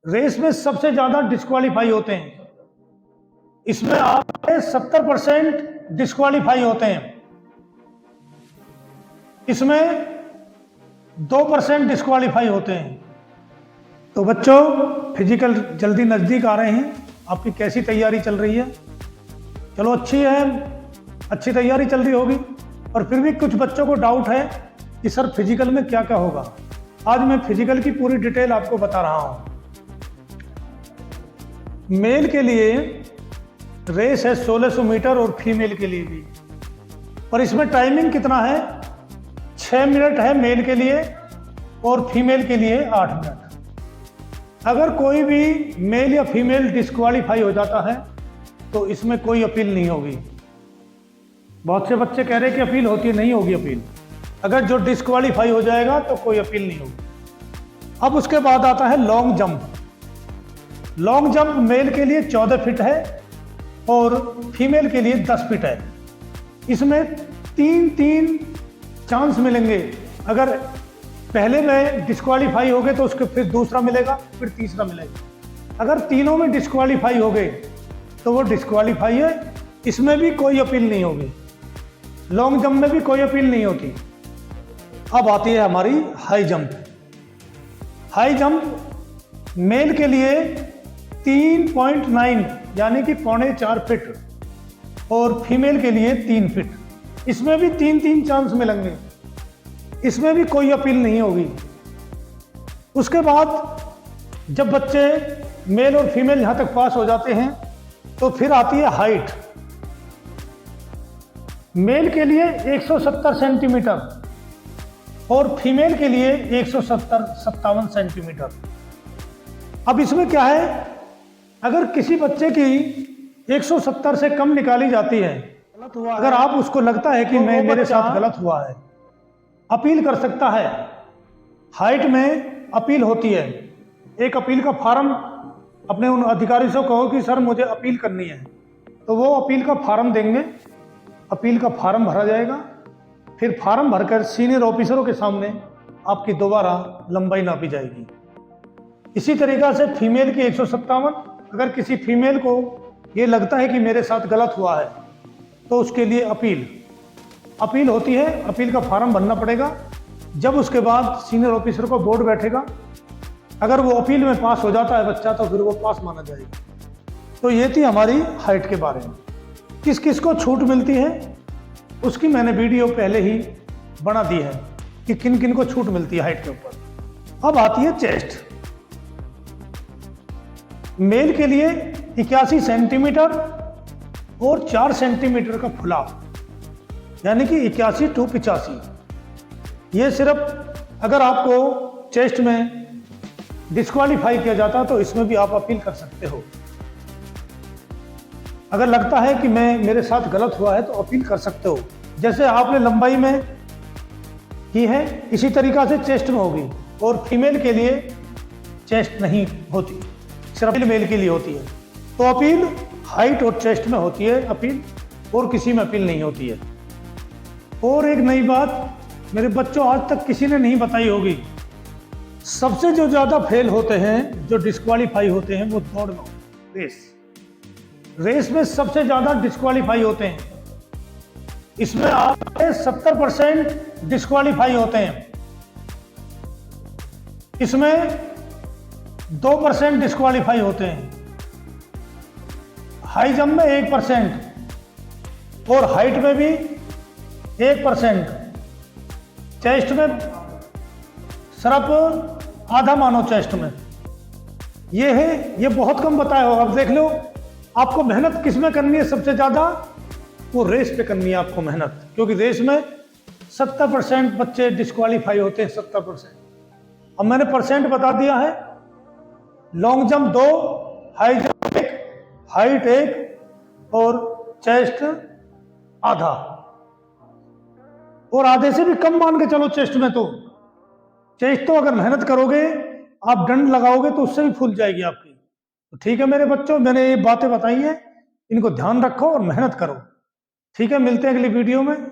Race में सबसे ज्यादा डिस्क्वालीफाई होते हैं। इसमें आपके 70% डिस्क्वालीफाई होते हैं। इसमें 2% डिस्क्वालीफाई होते हैं। तो बच्चों, फिजिकल जल्दी नजदीक आ रहे हैं। आपकी कैसी तैयारी चल रही है? चलो अच्छी है, अच्छी तैयारी चल रही होगी। और फिर भी कुछ बच्चों को डाउट है कि सर फिजिकल में क्या क्या होगा। आज मैं फिजिकल की पूरी डिटेल आपको बता रहा हूं। मेल के लिए रेस है 1600 मीटर और फीमेल के लिए भी। और इसमें टाइमिंग कितना है? 6 मिनट है मेल के लिए और फीमेल के लिए 8 मिनट। अगर कोई भी मेल या फीमेल डिस्क्वालीफाई हो जाता है तो इसमें कोई अपील नहीं होगी। बहुत से बच्चे कह रहे हैं कि अपील होती है, नहीं होगी अपील। अगर जो डिस्क्वालीफाई हो जाएगा तो कोई अपील नहीं होगी। अब उसके बाद आता है long jump. Long jump male के लिए 14 फीट है और फीमेल के लिए 10 फीट है। इसमें 3 चांस मिलेंगे। अगर पहले में डिस्क्वालीफाई हो गए तो उसके फिर दूसरा मिलेगा, फिर तीसरा मिलेगा। अगर तीनों में डिस्क्वालीफाई हो गए तो वो डिस्क्वालीफाई है। इसमें भी कोई अपील नहीं होगी। लॉन्ग जंप में भी कोई अपील नहीं होती। अब आती है हमारी high jump. High jump male के लिए 3.9 यानी कि 4.25 फीट और फीमेल के लिए 3 फीट। इसमें भी 3 चांस मिलेंगे। इसमें भी कोई अपील नहीं होगी। उसके बाद जब बच्चे मेल और फीमेल यहां तक पास हो जाते हैं तो फिर आती है हाइट। मेल के लिए 170 सेंटीमीटर और फीमेल के लिए 157 सेंटीमीटर। अब इसमें क्या है, अगर किसी बच्चे की 170 से कम निकाली जाती है, अगर आप उसको लगता है कि मैं मेरे साथ गलत हुआ है, अपील कर सकता है। हाइट में अपील होती है। एक अपील का फॉर्म अपने उन अधिकारी से कहो कि सर मुझे अपील करनी है, तो वो अपील का फॉर्म देंगे। अपील का फॉर्म भरा जाएगा। फिर फॉर्म भरकर सीनियर ऑफिसरों के सामने आपकी दोबारा लंबाई नापी जाएगी। इसी तरीक़ा से फीमेल की 157। अगर किसी फीमेल को ये लगता है कि मेरे साथ गलत हुआ है तो उसके लिए अपील होती है। अपील का फॉर्म भरना पड़ेगा। जब उसके बाद सीनियर ऑफिसर को बोर्ड बैठेगा, अगर वो अपील में पास हो जाता है बच्चा तो फिर वो पास माना जाएगा। तो ये थी हमारी हाइट के बारे में। किस किस को छूट मिलती है उसकी मैंने वीडियो पहले ही बना दी है कि किन किन को छूट मिलती है हाइट के ऊपर। अब आती है चेस्ट। मेल के लिए 81 सेंटीमीटर और 4 सेंटीमीटर का फुलाव, यानी कि 81 to 85। ये सिर्फ अगर आपको चेस्ट में डिस्क्वालीफाई किया जाता तो इसमें भी आप अपील कर सकते हो। अगर लगता है कि मेरे साथ गलत हुआ है तो अपील कर सकते हो। जैसे आपने लंबाई में की है, इसी तरीक़ा से चेस्ट में होगी। और फीमेल के लिए चेस्ट नहीं होती, सिर्फ मेल के लिए होती है। तो अपील हाइट और चेस्ट में होती है अपील, और किसी में अपील नहीं होती है। और एक नई बात मेरे बच्चों आज तक किसी ने नहीं बताई होगी, सबसे जो ज़्यादा फेल होते हैं, जो डिस्क्वालीफाई होते हैं, वो दौड़ में रेस में सबसे ज़्यादा डिस्क्वालीफाई होते हैं। इसमें आपके 70% डिस्क्वालीफाई होते हैं। इसमें 2% डिस्क्वालीफाई होते हैं। हाई जंप में 1% और हाइट में भी 1%। चेस्ट में सिर्फ आधा मानो चेस्ट में। ये है, ये बहुत कम बताया होगा। अब देख लो आपको मेहनत किस में करनी है सबसे ज़्यादा, वो रेस पे करनी है आपको मेहनत। क्योंकि रेस में 70% बच्चे डिस्क्वालीफाई होते हैं, 70%। अब मैंने परसेंट बता दिया है। Long jump 2, high jump 1, height 1 और चेस्ट आधा। और आधे से भी कम मान के चलो चेस्ट में। तो चेस्ट तो अगर मेहनत करोगे, आप डंड लगाओगे तो उससे भी फूल जाएगी आपकी। तो ठीक है मेरे बच्चों, मैंने ये बातें बताई हैं, इनको ध्यान रखो और मेहनत करो। ठीक है, मिलते हैं अगली वीडियो में।